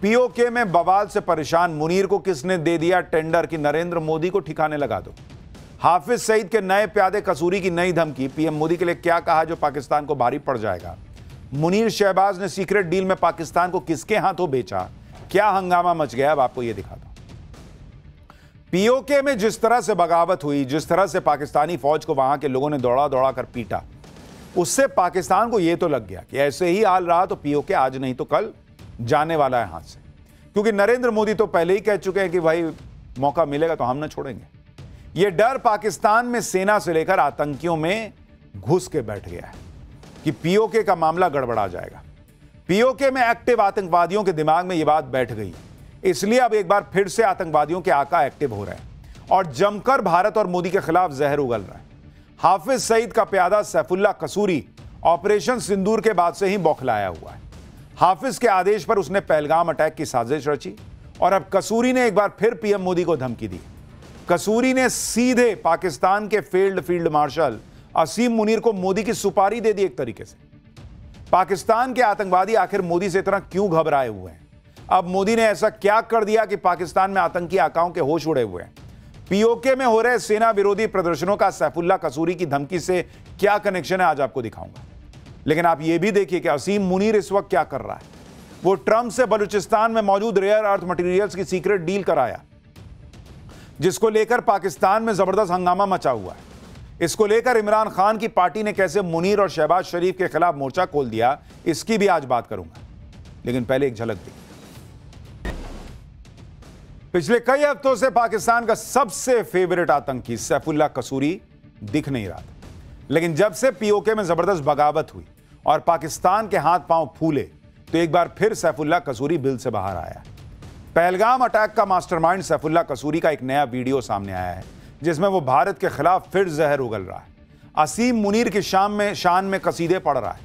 PoK में बवाल से परेशान मुनीर को किसने दे दिया टेंडर कि नरेंद्र मोदी को ठिकाने लगा दो। हाफिज सईद के नए प्यादे कसूरी की नई धमकी, पीएम मोदी के लिए क्या कहा जो पाकिस्तान को भारी पड़ जाएगा। मुनीर शहबाज ने सीक्रेट डील में पाकिस्तान को किसके हाथों बेचा, क्या हंगामा मच गया, अब आपको यह दिखाता हूं। पीओके में जिस तरह से बगावत हुई, जिस तरह से पाकिस्तानी फौज को वहां के लोगों ने दौड़ा दौड़ा कर पीटा, उससे पाकिस्तान को यह तो लग गया कि ऐसे ही हाल रहा तो पीओके आज नहीं तो कल जाने वाला है हाथ से। क्योंकि नरेंद्र मोदी तो पहले ही कह चुके हैं कि भाई मौका मिलेगा तो हम न छोड़ेंगे। यह डर पाकिस्तान में सेना से लेकर आतंकियों में घुस के बैठ गया है कि पीओके का मामला गड़बड़ा जाएगा। पीओके में एक्टिव आतंकवादियों के दिमाग में यह बात बैठ गई, इसलिए अब एक बार फिर से आतंकवादियों के आका एक्टिव हो रहे हैं और जमकर भारत और मोदी के खिलाफ जहर उगल रहा है। हाफिज सईद का प्यादा सैफुल्लाह कसूरी ऑपरेशन सिंदूर के बाद से ही बौखलाया हुआ है। हाफिज के आदेश पर उसने पहलगाम अटैक की साजिश रची और अब कसूरी ने एक बार फिर पीएम मोदी को धमकी दी। कसूरी ने सीधे पाकिस्तान के फील्ड मार्शल असीम मुनीर को मोदी की सुपारी दे दी। एक तरीके से पाकिस्तान के आतंकवादी आखिर मोदी से इतना क्यों घबराए हुए हैं? अब मोदी ने ऐसा क्या कर दिया कि पाकिस्तान में आतंकी आकाओं के होश उड़े हुए हैं? पीओके में हो रहे सेना विरोधी प्रदर्शनों का सैफुल्लाह कसूरी की धमकी से क्या कनेक्शन है, आज आपको दिखाऊंगा। लेकिन आप यह भी देखिए कि असीम मुनीर इस वक्त क्या कर रहा है। वो ट्रंप से बलूचिस्तान में मौजूद रेयर अर्थ मटेरियल्स की सीक्रेट डील कराया, जिसको लेकर पाकिस्तान में जबरदस्त हंगामा मचा हुआ है। इसको लेकर इमरान खान की पार्टी ने कैसे मुनीर और शहबाज शरीफ के खिलाफ मोर्चा खोल दिया, इसकी भी आज बात करूंगा। लेकिन पहले एक झलक दी। पिछले कई हफ्तों से पाकिस्तान का सबसे फेवरेट आतंकी सैफुल्लाह कसूरी दिख नहीं रहा था, लेकिन जब से पीओके में जबरदस्त बगावत हुई और पाकिस्तान के हाथ पांव फूले तो एक बार फिर सैफुल्लाह कसूरी बिल से बाहर आया। पहलगाम अटैक का मास्टरमाइंड सैफुल्लाह कसूरी का एक नया वीडियो सामने आया है, जिसमें वो भारत के खिलाफ फिर जहर उगल रहा है। असीम मुनीर की शान में कसीदे पढ़ रहा है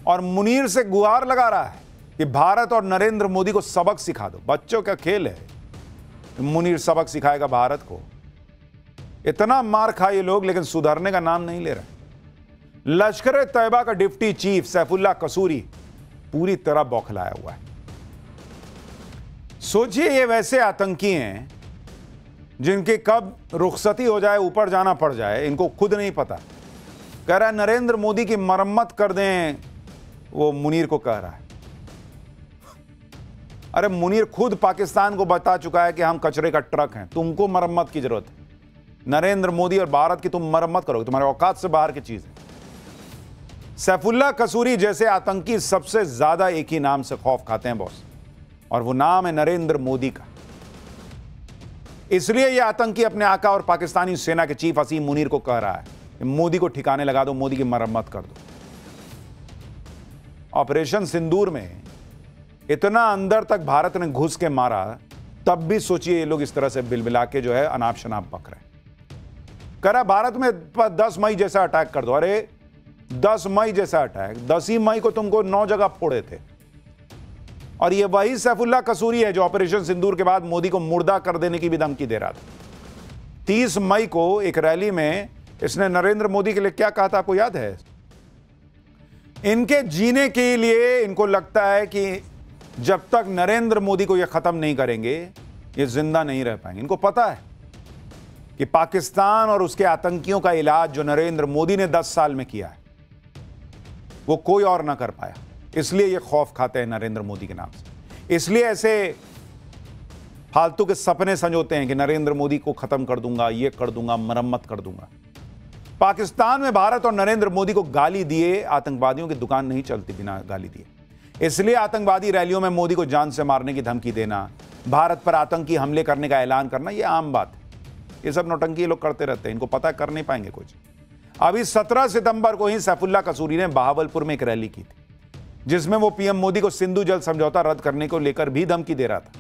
और मुनीर से गुहार लगा रहा है कि भारत और नरेंद्र मोदी को सबक सिखा दो। बच्चों का खेल है, मुनीर सबक सिखाएगा भारत को। इतना मार खा ये लोग, लेकिन सुधरने का नाम नहीं ले रहे। लश्कर तैयबा का डिप्टी चीफ सैफुल्लाह कसूरी पूरी तरह बौखलाया हुआ है। सोचिए, ये वैसे आतंकी हैं जिनके कब रुखसती हो जाए, ऊपर जाना पड़ जाए, इनको खुद नहीं पता। कह रहा है नरेंद्र मोदी की मरम्मत कर दें, वो मुनीर को कह रहा है। अरे मुनीर खुद पाकिस्तान को बता चुका है कि हम कचरे का ट्रक हैं, तुमको मरम्मत की जरूरत है। नरेंद्र मोदी और भारत की तुम मरम्मत करोगे, तुम्हारे औकात से बाहर की चीज है। सैफुल्लाह कसूरी जैसे आतंकी सबसे ज्यादा एक ही नाम से खौफ खाते हैं बॉस, और वो नाम है नरेंद्र मोदी का। इसलिए यह आतंकी अपने आका और पाकिस्तानी सेना के चीफ असीम मुनीर को कह रहा है कि मोदी को ठिकाने लगा दो, मोदी की मरम्मत कर दो। ऑपरेशन सिंदूर में इतना अंदर तक भारत ने घुस के मारा, तब भी सोचिए ये लोग इस तरह से बिलबिला के जो है अनाप शनाप बक रहे। करा भारत में 10 मई जैसा अटैक कर दो। अरे 10 मई जैसा अटैक, 10 ही मई को तुमको 9 जगह फोड़े थे। और ये वही सैफुल्लाह कसूरी है जो ऑपरेशन सिंदूर के बाद मोदी को मुर्दा कर देने की भी धमकी दे रहा था। 30 मई को एक रैली में इसने नरेंद्र मोदी के लिए क्या कहा था, आपको याद है? इनके जीने के लिए इनको लगता है कि जब तक नरेंद्र मोदी को यह खत्म नहीं करेंगे, ये जिंदा नहीं रह पाएंगे। इनको पता है कि पाकिस्तान और उसके आतंकियों का इलाज जो नरेंद्र मोदी ने 10 साल में किया है, वो कोई और ना कर पाया। इसलिए ये खौफ खाते हैं नरेंद्र मोदी के नाम से। इसलिए ऐसे फालतू के सपने संजोते हैं कि नरेंद्र मोदी को खत्म कर दूंगा, ये कर दूंगा, मरम्मत कर दूंगा। पाकिस्तान में भारत और नरेंद्र मोदी को गाली दिए आतंकवादियों की दुकान नहीं चलती बिना गाली दिए। इसलिए आतंकवादी रैलियों में मोदी को जान से मारने की धमकी देना, भारत पर आतंकी हमले करने का ऐलान करना, यह आम बात है। ये सब नौटंकी लोग करते रहते हैं, इनको पता कर नहीं पाएंगे कुछ। अभी 17 सितंबर को ही सैफुल्लाह कसूरी ने बहावलपुर में एक रैली की थी, जिसमें वो पीएम मोदी को सिंधु जल समझौता रद्द करने को लेकर भी धमकी दे रहा था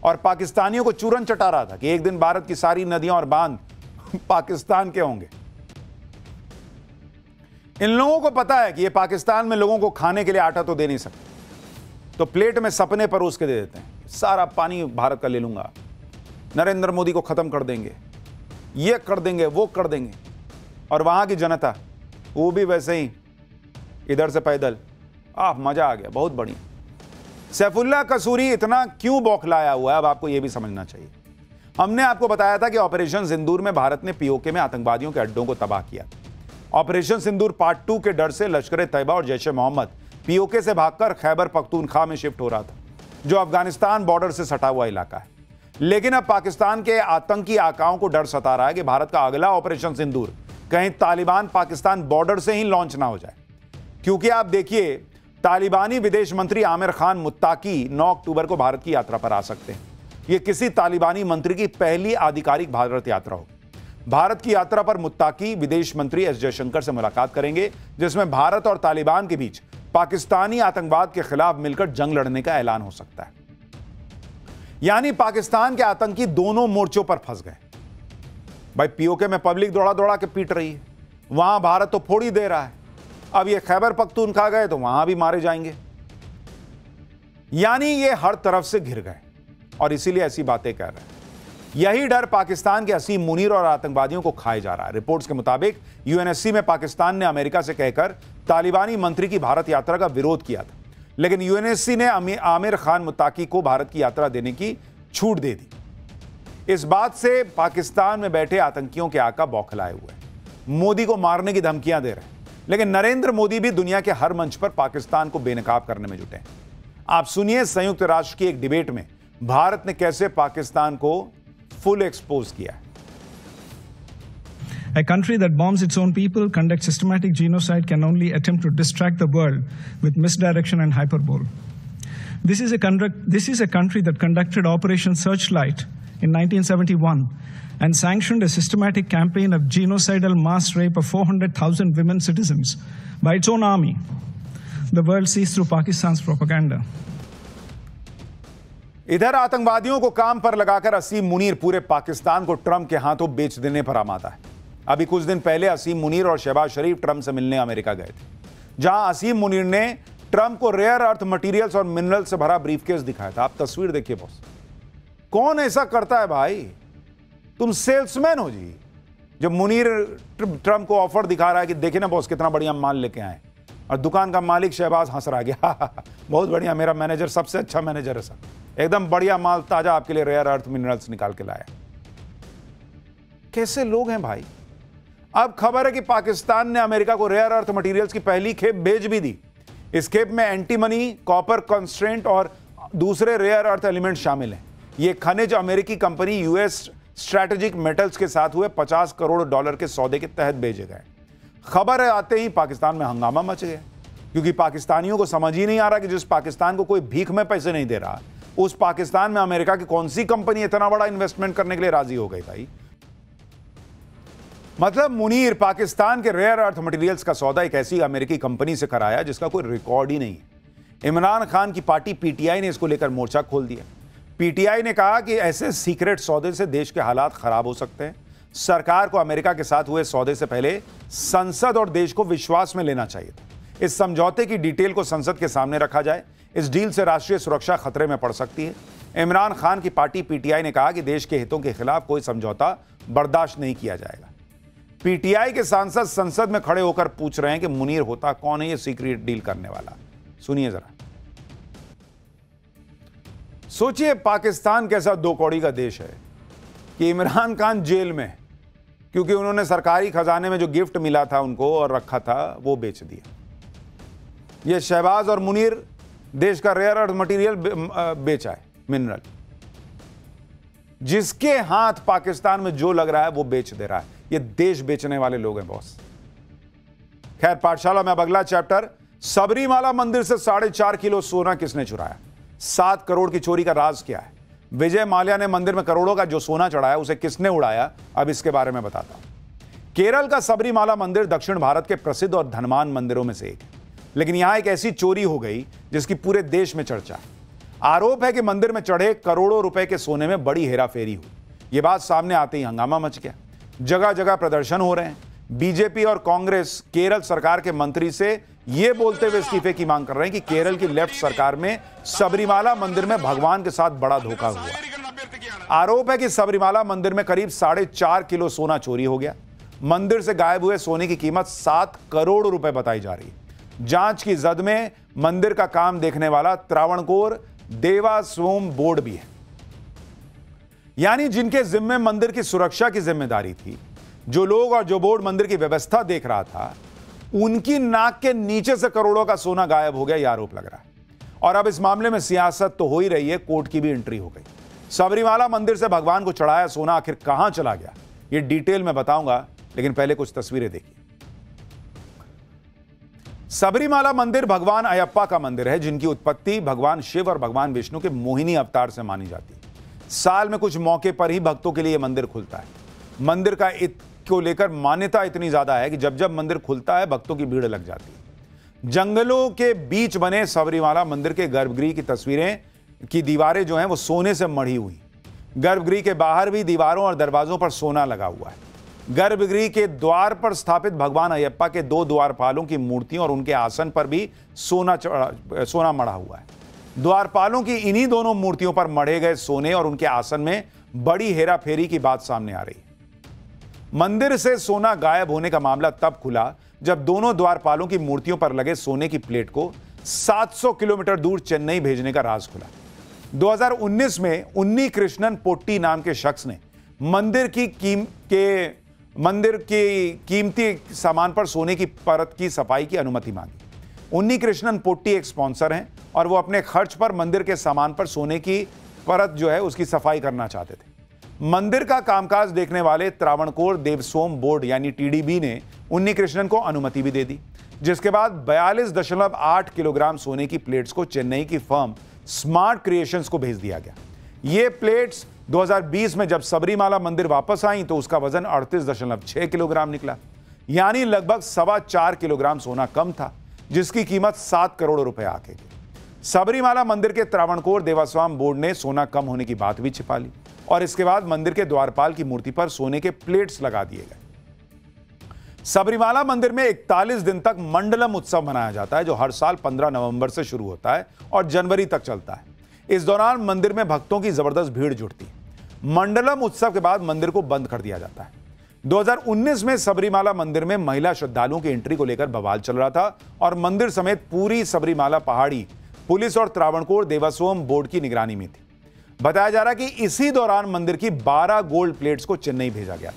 और पाकिस्तानियों को चूरन चटा रहा था कि एक दिन भारत की सारी नदियां और बांध पाकिस्तान के होंगे। इन लोगों को पता है कि ये पाकिस्तान में लोगों को खाने के लिए आटा तो दे नहीं सकते, तो प्लेट में सपने परोस के दे देते हैं, सारा पानी भारत का ले लूंगा, नरेंद्र मोदी को खत्म कर देंगे, ये कर देंगे, वो कर देंगे। और वहां की जनता वो भी वैसे ही, इधर से पैदल, मजा आ गया, बहुत बढ़िया। सैफुल्लाह कसूरी इतना क्यों बौखलाया हुआ है, अब आपको यह भी समझना चाहिए। हमने आपको बताया था कि ऑपरेशन सिंदूर में भारत ने पीओके में आतंकवादियों के अड्डों को तबाह किया। ऑपरेशन सिंदूर पार्ट 2 के डर से लश्कर ए तैयबा और जैश ए मोहम्मद पीओके से भागकर खैबर पख्तूनख्वा में शिफ्ट हो रहा था, जो अफगानिस्तान बॉर्डर से सटा हुआ इलाका है। लेकिन अब पाकिस्तान के आतंकी आकाओं को डर सता रहा है कि भारत का अगला ऑपरेशन सिंदूर कहीं तालिबान पाकिस्तान बॉर्डर से ही लॉन्च ना हो जाए। क्योंकि आप देखिए, तालिबानी विदेश मंत्री आमिर खान मुत्ताकी 9 अक्टूबर को भारत की यात्रा पर आ सकते हैं। यह किसी तालिबानी मंत्री की पहली आधिकारिक भारत यात्रा होगी। भारत की यात्रा पर मुत्ताकी विदेश मंत्री एस जयशंकर से मुलाकात करेंगे, जिसमें भारत और तालिबान के बीच पाकिस्तानी आतंकवाद के खिलाफ मिलकर जंग लड़ने का ऐलान हो सकता है। यानी पाकिस्तान के आतंकी दोनों मोर्चों पर फंस गए। भाई, पीओके में पब्लिक दौड़ा दौड़ा के पीट रही है, वहां भारत तो फोड़ ही दे रहा है। अब ये खैबर पख्तूनख्वा गए तो वहां भी मारे जाएंगे। यानी ये हर तरफ से घिर गए और इसीलिए ऐसी बातें कर रहे हैं। यही डर पाकिस्तान के असीम मुनीर और आतंकवादियों को खाए जा रहा है। रिपोर्ट्स के मुताबिक यूएनएससी में पाकिस्तान ने अमेरिका से कहकर तालिबानी मंत्री की भारत यात्रा का विरोध किया था, लेकिन यूएनएससी ने आमिर खान मुत्ताकी को भारत की यात्रा देने की छूट दे दी। इस बात से पाकिस्तान में बैठे आतंकियों के आका बौखलाए हुए हैं, मोदी को मारने की धमकियां दे रहे हैं। लेकिन नरेंद्र मोदी भी दुनिया के हर मंच पर पाकिस्तान को बेनकाब करने में जुटे हैं। आप सुनिए, संयुक्त राष्ट्र की एक डिबेट में भारत ने कैसे पाकिस्तान को फुल एक्सपोज किया है। A country that bombs its own people, conducts systematic genocide, can only attempt to distract the world with misdirection and hyperbole. This is a country that conducted Operation Searchlight in 1971 and sanctioned a systematic campaign of genocidal mass rape of 400,000 women citizens by its own army. The world sees through Pakistan's propaganda. इधर आतंकवादियों को काम पर लगाकर असीम मुनीर पूरे पाकिस्तान को Trump के हाथों बेच देने पर आमादा है। अभी कुछ दिन पहले असीम मुनीर और शहबाज शरीफ ट्रंप से मिलने अमेरिका गए थे, जहां असीम मुनीर ने ट्रंप को रेयर अर्थ मटेरियल्स और मिनरल से भरा ब्रीफकेस दिखाया था। आप तस्वीर देखिए बॉस, कौन ऐसा करता है भाई? तुम सेल्समैन हो जी। जब मुनीर ट्रंप को ऑफर दिखा रहा है कि देखिए ना बॉस कितना बढ़िया माल लेके आए, और दुकान का मालिक शहबाज हंस रहा गया, बहुत बढ़िया, मेरा मैनेजर सबसे अच्छा मैनेजर है सर, एकदम बढ़िया माल ताजा आपके लिए रेयर अर्थ मिनरल्स निकाल के लाया। कैसे लोग हैं भाई? अब खबर है कि पाकिस्तान ने अमेरिका को रेयर अर्थ मटेरियल्स की पहली खेप भेज भी दी। इस खेप में एंटीमनी, कॉपर कंस्ट्रेंट और दूसरे रेयर अर्थ एलिमेंट शामिल हैं। ये खनिज अमेरिकी कंपनी यूएस स्ट्रैटेजिक मेटल्स के साथ हुए $50 करोड़ के सौदे के तहत भेजे गए। खबर आते ही पाकिस्तान में हंगामा मच गया, क्योंकि पाकिस्तानियों को समझ ही नहीं आ रहा कि जिस पाकिस्तान को कोई भीख में पैसे नहीं दे रहा, उस पाकिस्तान में अमेरिका की कौन सी कंपनी इतना बड़ा इन्वेस्टमेंट करने के लिए राजी हो गई भाई। मतलब मुनीर पाकिस्तान के रेयर अर्थ मटेरियल्स का सौदा एक ऐसी अमेरिकी कंपनी से कराया जिसका कोई रिकॉर्ड ही नहीं है। इमरान खान की पार्टी पीटीआई ने इसको लेकर मोर्चा खोल दिया। पीटीआई ने कहा कि ऐसे सीक्रेट सौदे से देश के हालात खराब हो सकते हैं। सरकार को अमेरिका के साथ हुए सौदे से पहले संसद और देश को विश्वास में लेना चाहिए था। इस समझौते की डिटेल को संसद के सामने रखा जाए। इस डील से राष्ट्रीय सुरक्षा खतरे में पड़ सकती है। इमरान खान की पार्टी पीटीआई ने कहा कि देश के हितों के खिलाफ कोई समझौता बर्दाश्त नहीं किया जाएगा। पीटीआई के सांसद संसद में खड़े होकर पूछ रहे हैं कि मुनीर होता कौन है ये सीक्रेट डील करने वाला। सुनिए जरा। सोचिए, पाकिस्तान कैसा दो कौड़ी का देश है कि इमरान खान जेल में, क्योंकि उन्होंने सरकारी खजाने में जो गिफ्ट मिला था उनको और रखा था वो बेच दिया। ये शहबाज और मुनीर देश का रेयर अर्थ मटेरियल बेचा है, मिनरल। जिसके हाथ पाकिस्तान में जो लग रहा है वो बेच दे रहा है। ये देश बेचने वाले लोग हैं बॉस। खैर, पाठशाला में अब अगला चैप्टर, सबरीमाला मंदिर से 4.5 किलो सोना किसने चुराया? 7 करोड़ की चोरी का राज क्या है? विजय माल्या ने मंदिर में करोड़ों का जो सोना चढ़ाया उसे किसने उड़ाया? अब इसके बारे में बताता हूं। केरल का सबरीमाला मंदिर दक्षिण भारत के प्रसिद्ध और धनवान मंदिरों में से एक है, लेकिन यहां एक ऐसी चोरी हो गई जिसकी पूरे देश में चर्चा है। आरोप है कि मंदिर में चढ़े करोड़ों रुपए के सोने में बड़ी हेराफेरी हुई। यह बात सामने आते ही हंगामा मच गया। जगह जगह प्रदर्शन हो रहे हैं। बीजेपी और कांग्रेस केरल सरकार के मंत्री से यह बोलते हुए इस्तीफे की मांग कर रहे हैं कि केरल की लेफ्ट सरकार में सबरीमाला मंदिर में भगवान के साथ बड़ा धोखा हुआ। आरोप है कि सबरीमाला मंदिर में करीब 4.5 किलो सोना चोरी हो गया। मंदिर से गायब हुए सोने की कीमत 7 करोड़ रुपए बताई जा रही है। जांच की जद में मंदिर का काम देखने वाला त्रावणकोर देवास्वयं बोर्ड भी है। यानी जिनके जिम्मे मंदिर की सुरक्षा की जिम्मेदारी थी, जो लोग और जो बोर्ड मंदिर की व्यवस्था देख रहा था, उनकी नाक के नीचे से करोड़ों का सोना गायब हो गया, यह आरोप लग रहा है। और अब इस मामले में सियासत तो हो ही रही है, कोर्ट की भी एंट्री हो गई। सबरीमाला मंदिर से भगवान को चढ़ाया सोना आखिर कहां चला गया, यह डिटेल में बताऊंगा, लेकिन पहले कुछ तस्वीरें देखिए। सबरीमाला मंदिर भगवान अयप्पा का मंदिर है, जिनकी उत्पत्ति भगवान शिव और भगवान विष्णु के मोहिनी अवतार से मानी जाती है। साल में कुछ मौके पर ही भक्तों के लिए यह मंदिर खुलता है। मंदिर का को लेकर मान्यता इतनी ज्यादा है कि जब जब मंदिर खुलता है, भक्तों की भीड़ लग जाती है। जंगलों के बीच बने सबरीमाला मंदिर के गर्भगृह की तस्वीरें की दीवारें जो हैं वो सोने से मढ़ी हुई। गर्भगृह के बाहर भी दीवारों और दरवाजों पर सोना लगा हुआ है। गर्भगृह के द्वार पर स्थापित भगवान अयप्पा के 2 द्वारपालों की मूर्तियों और उनके आसन पर भी सोना मढ़ा हुआ है। द्वारपालों की इन्हीं दोनों मूर्तियों पर मढ़े गए सोने और उनके आसन में बड़ी हेराफेरी की बात सामने आ रही है। मंदिर से सोना गायब होने का मामला तब खुला जब दोनों द्वारपालों की मूर्तियों पर लगे सोने की प्लेट को 700 किलोमीटर दूर चेन्नई भेजने का राज खुला। 2019 में उन्नी कृष्णन पोट्टी नाम के शख्स ने मंदिर की कीमती सामान पर सोने की परत की सफाई की अनुमति मांगी। उन्नी कृष्णन पोट्टी एक स्पॉन्सर हैं और वो अपने खर्च पर मंदिर के सामान पर सोने की परत जो है उसकी सफाई करना चाहते थे। मंदिर का कामकाज देखने वाले त्रावणकोर देवस्वयं बोर्ड यानी टीडीबी ने उन्नी कृष्णन को अनुमति भी दे दी, जिसके बाद 42.8 किलोग्राम सोने की प्लेट्स को चेन्नई की फर्म स्मार्ट क्रिएशंस को भेज दिया गया। ये प्लेट्स 2020 में जब सबरीमाला मंदिर वापस आई तो उसका वजन 38.6 किलोग्राम निकला, यानी लगभग 4.25 किलोग्राम सोना कम था, जिसकी कीमत 7 करोड़ रुपए आके। सबरीमाला मंदिर के त्रावणकोर देवास्वयं बोर्ड ने सोना कम होने की बात भी छिपा ली और इसके बाद मंदिर के द्वारपाल की मूर्ति पर सोने के प्लेट्स लगा दिए गए। सबरीमाला मंदिर में 41 दिन तक मंडलम उत्सव मनाया जाता है, जो हर साल 15 नवंबर से शुरू होता है और जनवरी तक चलता है। इस दौरान मंदिर में भक्तों की जबरदस्त भीड़ जुटती है। मंडलम उत्सव के बाद मंदिर को बंद कर दिया जाता है। 2019 में सबरीमाला मंदिर में महिला श्रद्धालुओं की एंट्री को लेकर बवाल चल रहा था और मंदिर समेत पूरी सबरीमाला पहाड़ी पुलिस और त्रावणकोर देवास्वयं बोर्ड की निगरानी में थी। बताया जा रहा है कि इसी दौरान मंदिर की 12 गोल्ड प्लेट्स को चेन्नई भेजा गया,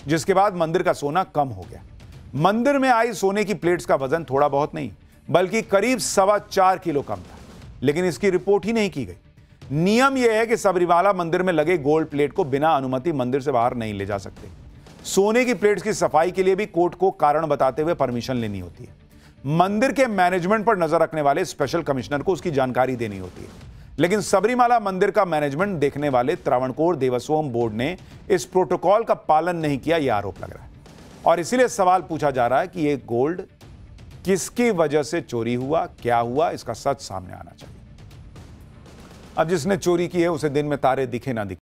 जिसके बाद मंदिर का सोना कम हो गया। मंदिर में आई सोने की प्लेट्स का वजन थोड़ा बहुत नहीं बल्कि करीब 4.25 किलो कम था, लेकिन इसकी रिपोर्ट ही नहीं की गई। नियम यह है कि सबरीमाला मंदिर में लगे गोल्ड प्लेट को बिना अनुमति मंदिर से बाहर नहीं ले जा सकते। सोने की प्लेट्स की सफाई के लिए भी कोर्ट को कारण बताते हुए परमिशन लेनी होती है। मंदिर के मैनेजमेंट पर नजर रखने वाले स्पेशल कमिश्नर को उसकी जानकारी देनी होती है, लेकिन सबरीमाला मंदिर का मैनेजमेंट देखने वाले त्रावणकोर देवास्वयं बोर्ड ने इस प्रोटोकॉल का पालन नहीं किया, यह आरोप लग रहा है। और इसीलिए सवाल पूछा जा रहा है कि यह गोल्ड किसकी वजह से चोरी हुआ, क्या हुआ, इसका सच सामने आना चाहिए। अब जिसने चोरी की है उसे दिन में तारे दिखे ना दिखे।